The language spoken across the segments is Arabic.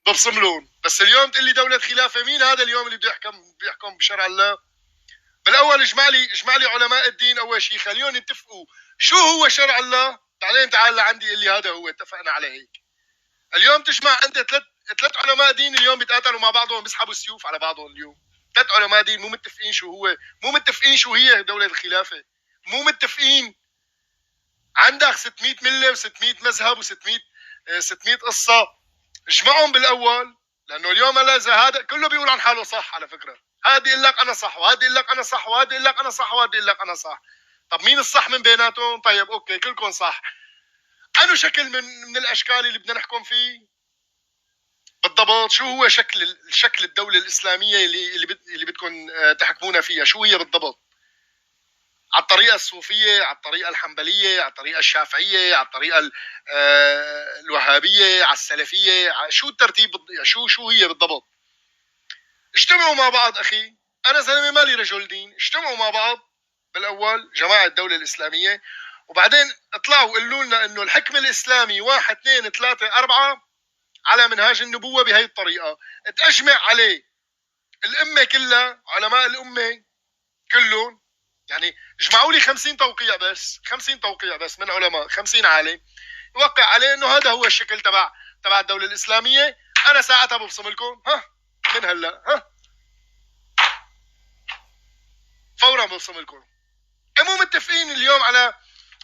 ببصم لهم. بس اليوم تقول لي دولة خلافة، مين هذا اليوم اللي بده بيحكم بشرع الله؟ بالاول اجمع لي علماء الدين اول شيء، خليهم يتفقوا شو هو شرع الله، بعدين تعال لعندي قل لي هذا هو، اتفقنا على هيك. اليوم تجمع انت ثلاث علماء دين اليوم بيتقاتلوا مع بعضهم، بيسحبوا السيوف على بعضهم. اليوم ثلاث علماء دين مو متفقين شو هو، مو متفقين شو هي دولة الخلافة، مو متفقين. عندك 600 ملة و600 مذهب و600 600 قصة، اجمعهم بالاول. لانه اليوم هلا اذا هذا كله بيقول عن حاله صح، على فكرة هذا يقول لك انا صح، وهذا يقول لك انا صح، وهذا يقول لك انا صح، وهذا يقول لك انا صح. طب مين الصح من بيناتهم؟ طيب اوكي كلكم صح، انو شكل من الاشكال اللي بدنا نحكم فيه بالضبط؟ شو هو شكل الدولة الإسلامية اللي بدكم تحكمونا فيها؟ شو هي بالضبط؟ على الطريقة الصوفية، على الطريقة الحنبلية، على الطريقة الشافعية، على الطريقة الوهابية، على السلفية، شو الترتيب؟ شو هي بالضبط؟ اجتمعوا مع بعض أخي، أنا زلمة مالي رجل دين، اجتمعوا مع بعض بالأول جماعة الدولة الإسلامية، وبعدين اطلعوا قولوا لنا إنه الحكم الإسلامي 1 2 3 4 على منهاج النبوة بهي الطريقة، تأجمع عليه الأمة كلها، علماء الأمة كلهم. يعني اجمعوا لي 50 توقيع بس، 50 توقيع بس من علماء، 50 عالم يوقع عليه انه هذا هو الشكل تبع الدولة الإسلامية. انا ساعتها ببصم لكم، من هلا فورا ببصم لكم. مو متفقين اليوم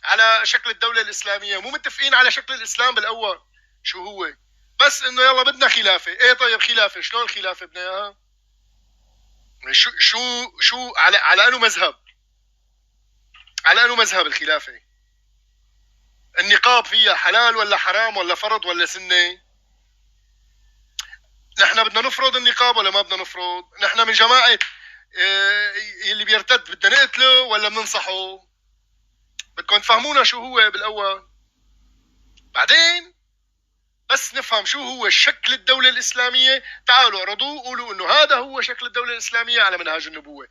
على شكل الدولة الإسلامية، مو متفقين على شكل الإسلام بالأول شو هو، بس انه يلا بدنا خلافة. ايه طيب خلافة، شلون الخلافة بدنا اياها؟ شو على انه مذهب، على انه مذهب الخلافة؟ النقاب فيها حلال ولا حرام ولا فرض ولا سنة؟ نحن بدنا نفرض النقاب ولا ما بدنا نفرض؟ نحن من جماعة اللي بيرتد بدنا نقتله ولا بننصحه؟ بدكم تفهمونا شو هو بالأول، بعدين بس نفهم شو هو شكل الدولة الإسلامية. تعالوا اعرضوه، قولوا انه هذا هو شكل الدولة الإسلامية على منهاج النبوة.